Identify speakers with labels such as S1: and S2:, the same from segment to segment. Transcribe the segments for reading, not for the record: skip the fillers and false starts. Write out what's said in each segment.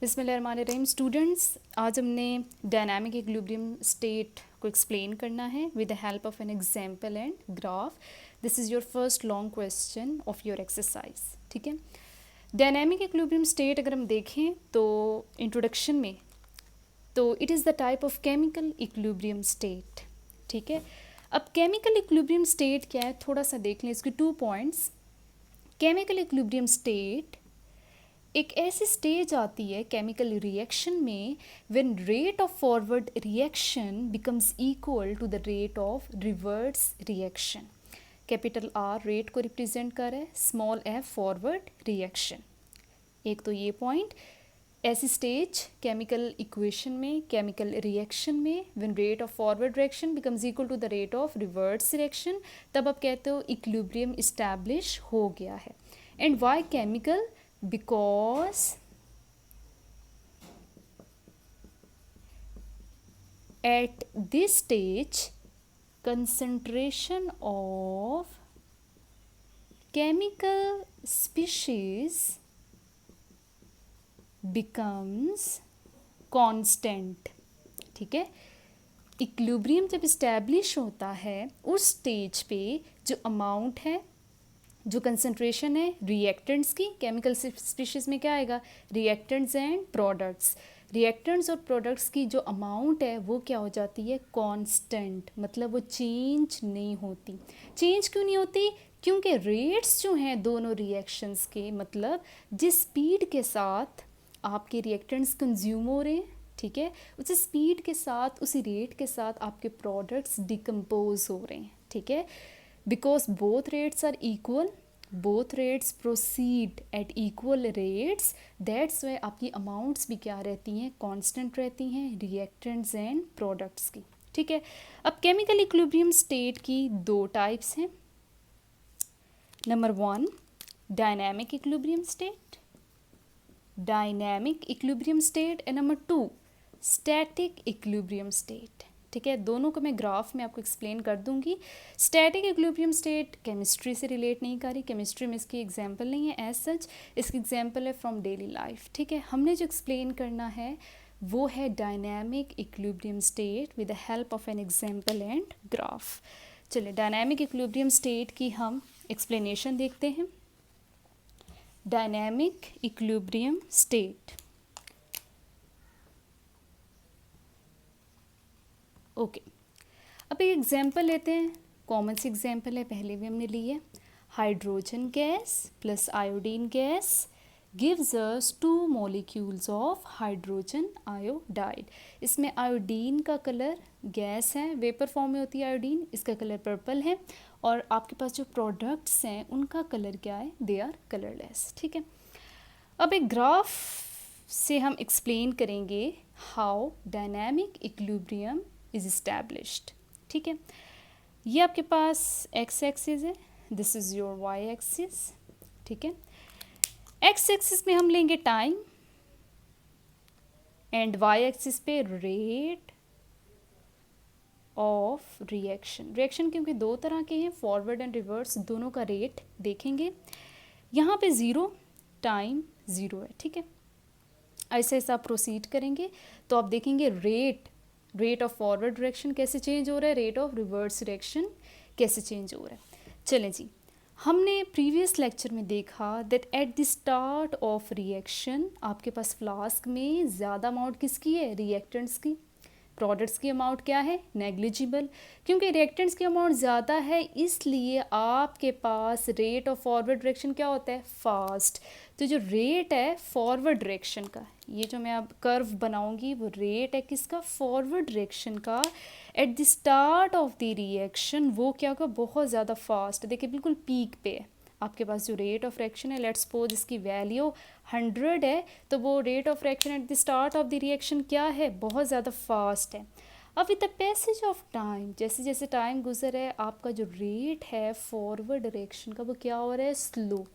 S1: बिस्मिल्लाहिर्रहमानिर्रहीम। स्टूडेंट्स, आज हमने डायनामिक इक्विलिब्रियम स्टेट को एक्सप्लेन करना है with the help of an example and graph. This is your first long question of your exercise. ठीक है, डायनामिक इक्विलिब्रियम स्टेट अगर हम देखें तो इंट्रोडक्शन में तो it is the type of chemical equilibrium state. ठीक है, अब केमिकल इक्विलिब्रियम स्टेट क्या है थोड़ा सा देख लें इसके 2 पॉइंट्स। केमिकल इक्विलिब्रियम स्टेट एक ऐसी स्टेज आती है केमिकल रिएक्शन में when rate of forward reaction becomes equal to the rate of reverse reaction. Capital R rate को रिप्रेजेंट कर रहा है, स्मॉल एफ फॉरवर्ड रिएक्शन। एक तो ये पॉइंट, ऐसी स्टेज केमिकल इक्वेशन में, केमिकल रिएक्शन में when rate of forward reaction becomes equal to the rate of reverse reaction, तब आप कहते हो इक्विलिब्रियम इस्टेब्लिश हो गया है। And why chemical? Because at this stage concentration of chemical species becomes constant। ठीक है, इक्विलिब्रियम जब इस्टेब्लिश होता है उस स्टेज पे जो अमाउंट है, जो कंसंट्रेशन है रिएक्टेंट्स की, केमिकल स्पीशीज़ में क्या आएगा, रिएक्टेंट्स एंड प्रोडक्ट्स। रिएक्टेंट्स और प्रोडक्ट्स की जो अमाउंट है वो क्या हो जाती है, कांस्टेंट, मतलब वो चेंज नहीं होती। चेंज क्यों नहीं होती? क्योंकि रेट्स जो हैं दोनों रिएक्शंस के, मतलब जिस स्पीड के साथ आपके रिएक्टेंट्स कंज्यूम हो रहे हैं, ठीक है, उसी स्पीड के साथ, उसी रेट के साथ आपके प्रोडक्ट्स डिकम्पोज हो रहे हैं। ठीक है, because both rates are equal, both rates proceed at equal rates, that's why आपकी अमाउंट्स भी क्या रहती हैं, कांस्टेंट रहती हैं रिएक्टेंट्स एंड प्रोडक्ट्स की। ठीक है, अब केमिकल इक्विलिब्रियम स्टेट की 2 टाइप्स हैं। Number 1 dynamic equilibrium state, dynamic equilibrium state, and number 2 static equilibrium state. ठीक है, दोनों को मैं ग्राफ में आपको एक्सप्लेन कर दूंगी। स्टैटिक इक्विलिब्रियम स्टेट केमिस्ट्री से रिलेट नहीं कर रही, केमिस्ट्री में इसकी एग्जांपल नहीं है एज सच, इसकी एग्जांपल है फ्रॉम डेली लाइफ। ठीक है, हमने जो एक्सप्लेन करना है वो है dynamic equilibrium state with the help of an example and graph. चलिए डायनामिक इक्विलिब्रियम स्टेट की हम एक्सप्लेनेशन देखते हैं। डायनामिक इक्विलिब्रियम स्टेट, ओके अब एक एग्जांपल लेते हैं, कॉमन सी एग्जांपल है, पहले भी हमने ली है। Hydrogen gas plus iodine gas gives us 2 molecules of hydrogen iodide. इसमें आयोडीन का कलर गैस है, वेपर फॉर्म में होती है आयोडीन, इसका कलर पर्पल है, और आपके पास जो प्रोडक्ट्स हैं उनका कलर क्या है, दे आर कलरलेस। ठीक है, अब एक ग्राफ से हम एक्सप्लेन करेंगे how dynamic equilibrium is established. ठीक है, ये आपके पास एक्स एक्सिस है, this is your Y axis. ठीक है, एक्स एक्सिस में हम लेंगे टाइम एंड वाई एक्सिस पे रेट ऑफ रिएक्शन। रिएक्शन क्योंकि 2 तरह के हैं, फॉरवर्ड एंड रिवर्स, दोनों का रेट देखेंगे। यहाँ पे 0, टाइम 0 है। ठीक है, ऐसे ऐसा आप प्रोसीड करेंगे तो आप देखेंगे रेट ऑफ फॉरवर्ड डायरेक्शन कैसे चेंज हो रहा है, रेट ऑफ रिवर्स डायरेक्शन कैसे चेंज हो रहा है। चलें जी, हमने प्रीवियस लेक्चर में देखा that at the start of reaction आपके पास फ्लास्क में ज़्यादा अमाउंट किसकी है, रिएक्टेंट्स की। प्रोडक्ट्स की अमाउंट क्या है, नेग्लिजिबल। क्योंकि रिएक्टेंट्स की अमाउंट ज़्यादा है इसलिए आपके पास रेट ऑफ फॉरवर्ड डायरेक्शन क्या होता है, फास्ट। तो जो रेट है फॉरवर्ड डायरेक्शन का, ये जो मैं अब कर्व बनाऊंगी वो रेट है किसका, फॉरवर्ड डायरेक्शन का, eight the start of the reaction वो क्या होगा, बहुत ज़्यादा फास्ट। देखिए बिल्कुल पीक पे है आपके पास जो रेट ऑफ रिएक्शन है। लेट्स सपोज इसकी वैल्यू 100 है, तो वो rate of reaction at the start of the reaction क्या है, बहुत ज़्यादा फास्ट है। अब with the passage of time, जैसे जैसे टाइम गुजर है आपका जो रेट है फॉरवर्ड डायरेक्शन का वो क्या हो रहा है, स्लो।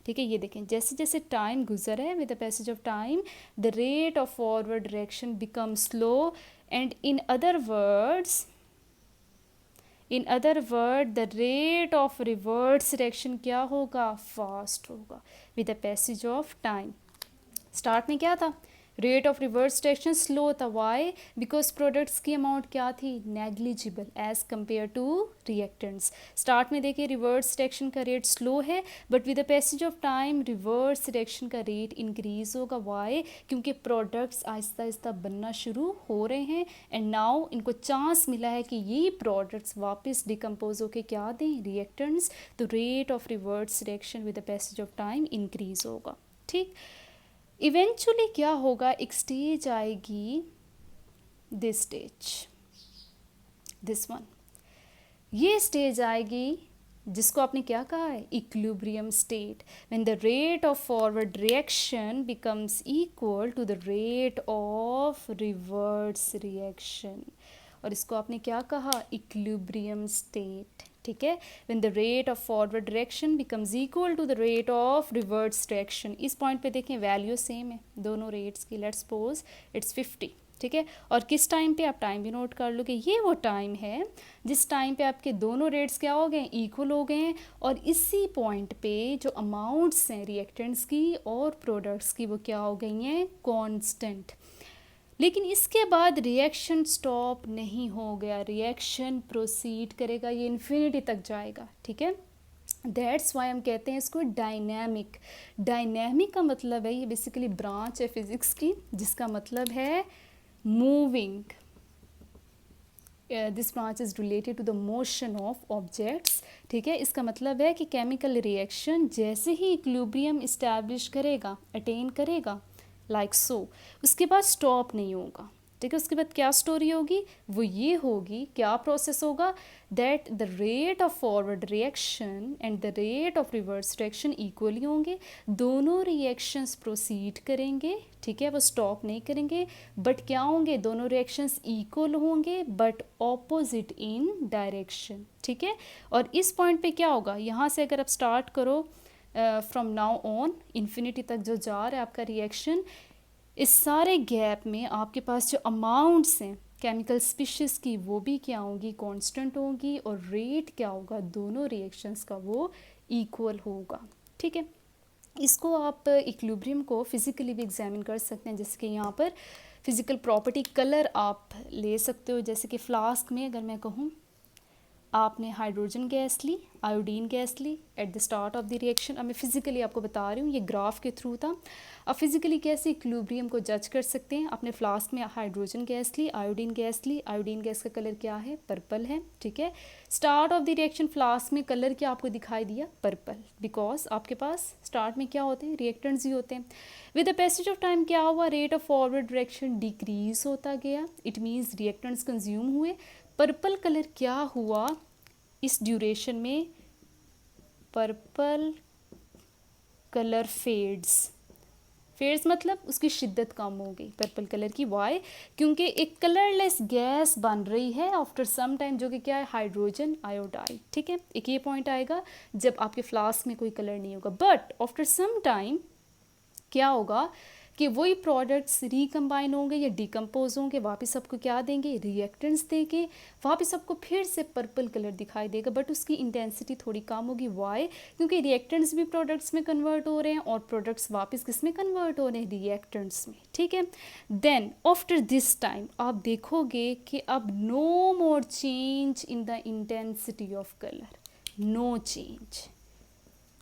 S1: ठीक है, ये देखें जैसे जैसे टाइम गुजर है, with the passage of time the rate of forward direction become slow, and in other words the rate of reverse direction क्या होगा, फास्ट होगा with the passage of time. Start में क्या था, rate of reverse reaction slow था, why? Because products की amount क्या थी, negligible as compare to reactants. Start में देखिए रिवर्स रिएक्शन का रेट स्लो है, but with the passage of time reverse reaction का रेट इंक्रीज होगा, वाई? क्योंकि प्रोडक्ट्स आहिस्ता आहिस्ता बनना शुरू हो रहे हैं एंड नाउ इनको चांस मिला है कि ये प्रोडक्ट्स वापस डिकम्पोज होकर क्या दें, रिएक्टेंट्स, तो rate of reverse reaction with the passage of time increase होगा। ठीक, इवेंचुअली क्या होगा, एक स्टेज आएगी, दिस स्टेज, दिस वन, ये स्टेज आएगी जिसको आपने क्या कहा है, equilibrium state, when the rate of forward reaction becomes equal to the rate of reverse reaction, और इसको आपने क्या कहा, इक्विलिब्रियम स्टेट। ठीक है, when the rate of forward direction becomes equal to the rate of reverse direction. इस point पे देखें वैल्यू सेम है दोनों रेट्स की, लेट्स सपोज इट्स 50। ठीक है, और किस टाइम पे, आप टाइम भी नोट कर लो कि ये वो टाइम है जिस टाइम पे आपके दोनों रेट्स क्या हो गए, इक्वल हो गए हैं, और इसी पॉइंट पे जो अमाउंट्स हैं रिएक्टेंट्स की और प्रोडक्ट्स की वो क्या हो गई हैं, कांस्टेंट। लेकिन इसके बाद रिएक्शन स्टॉप नहीं हो गया, रिएक्शन प्रोसीड करेगा, ये इन्फिनिटी तक जाएगा। ठीक है, दैट्स वाई हम कहते हैं इसको डायनेमिक। डायनेमिक का मतलब है, ये बेसिकली ब्रांच है फिजिक्स की जिसका मतलब है moving. This branch is related to the motion of objects. ठीक है, इसका मतलब है कि केमिकल रिएक्शन जैसे ही इक्विलिब्रियम इस्टेब्लिश करेगा, अटेन करेगा, लाइक सो, उसके बाद स्टॉप नहीं होगा। ठीक है, उसके बाद क्या स्टोरी होगी, वो ये होगी, क्या प्रोसेस होगा, that the rate of forward reaction and the rate of reverse reaction equally होंगे, दोनों रिएक्शंस प्रोसीड करेंगे। ठीक है, वो स्टॉप नहीं करेंगे, बट क्या होंगे, दोनों रिएक्शंस इक्वल होंगे बट ऑपोजिट इन डायरेक्शन। ठीक है, और इस पॉइंट पे क्या होगा, यहाँ से अगर आप स्टार्ट करो फ्रॉम नाउ ऑन इन्फिनिटी तक जो जा रहा है आपका रिएक्शन, इस सारे गैप में आपके पास जो अमाउंट्स हैं केमिकल स्पीशीज़ की वो भी क्या होंगी, कांस्टेंट होंगी, और रेट क्या होगा दोनों रिएक्शंस का, वो इक्वल होगा। ठीक है, इसको आप इक्विलिब्रियम को फिज़िकली भी एग्जामिन कर सकते हैं, जैसे कि यहाँ पर फिज़िकल प्रॉपर्टी कलर आप ले सकते हो। जैसे कि फ्लास्क में अगर मैं कहूँ, आपने हाइड्रोजन गैस ली, आयोडीन गैस ली at the start of the reaction. अब मैं फिज़िकली आपको बता रही हूँ, ये ग्राफ के थ्रू था। अब फिज़िकली कैसे इक्विलिब्रियम को जज कर सकते हैं, आपने फ्लास्क में हाइड्रोजन गैस ली, आयोडीन गैस ली, आयोडीन गैस का कलर क्या है, पर्पल है। ठीक है, start of the reaction flask में कलर क्या आपको दिखाई दिया, पर्पल, बिकॉज आपके पास स्टार्ट में क्या होते हैं, रिएक्टेंट्स ही होते हैं। With the passage of time क्या हुआ, rate of forward direction decrease होता गया, इट मीन्स रिएक्टेंट्स कंज्यूम हुए। पर्पल कलर क्या हुआ इस ड्यूरेशन में, पर्पल कलर फेड्स मतलब उसकी शिद्दत कम हो गई पर्पल कलर की। वाई? क्योंकि एक कलरलेस गैस बन रही है आफ्टर सम टाइम, जो कि क्या है, हाइड्रोजन आयोडाइड। ठीक है, एक ये पॉइंट आएगा जब आपके फ्लास्क में कोई कलर नहीं होगा, बट आफ्टर सम टाइम क्या होगा कि वही प्रोडक्ट्स रिकम्बाइन होंगे या डिकम्पोज होंगे, वापस आपको क्या देंगे, रिएक्टेंट्स देंगे, वापस आपको फिर से पर्पल कलर दिखाई देगा, बट उसकी इंटेंसिटी थोड़ी कम होगी। वाई? क्योंकि रिएक्टेंट्स भी प्रोडक्ट्स में कन्वर्ट हो रहे हैं और प्रोडक्ट्स वापस किस में कन्वर्ट हो रहे हैं, रिएक्टेंट्स में। ठीक है, देन आफ्टर दिस टाइम आप देखोगे कि अब no more change in the intensity of colour,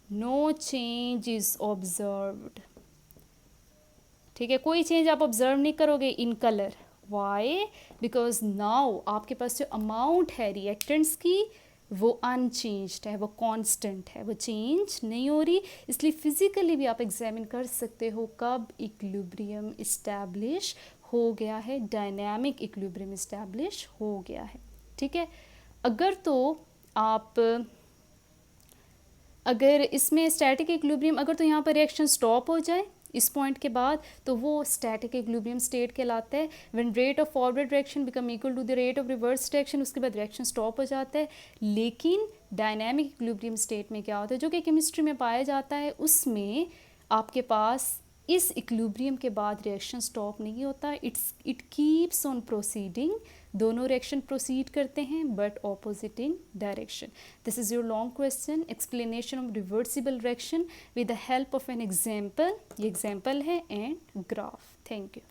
S1: no change is observed. ठीक है, कोई चेंज आप ऑब्जर्व नहीं करोगे in colour. Why? Because now आपके पास जो अमाउंट है रिएक्टेंट्स की वो अनचेंज्ड है, वो कांस्टेंट है, वो चेंज नहीं हो रही। इसलिए फिजिकली भी आप एग्जामिन कर सकते हो कब इक्विलिब्रियम इस्टेब्लिश हो गया है, डायनामिक इक्विलिब्रियम इस्टेब्लिश हो गया है। ठीक है, अगर इसमें स्टैटिक इक्विलिब्रियम, अगर तो यहाँ पर रिएक्शन स्टॉप हो जाए इस पॉइंट के बाद, तो वो स्टैटिक इक्विलिब्रियम स्टेट कहलाता है। When rate of forward direction become equal to the rate of reverse direction, उसके बाद रिएक्शन स्टॉप हो जाता है। लेकिन डायनामिक इक्विलिब्रियम स्टेट में क्या होता है, जो कि केमिस्ट्री में पाया जाता है, उसमें आपके पास इस इक्विलिब्रियम के बाद रिएक्शन स्टॉप नहीं होता, इट कीप्स ऑन प्रोसीडिंग, दोनों रिएक्शन प्रोसीड करते हैं but opposite in direction. This is your long question, explanation of reversible reaction with the help of an example. ये एग्जाम्पल है एंड ग्राफ। Thank you.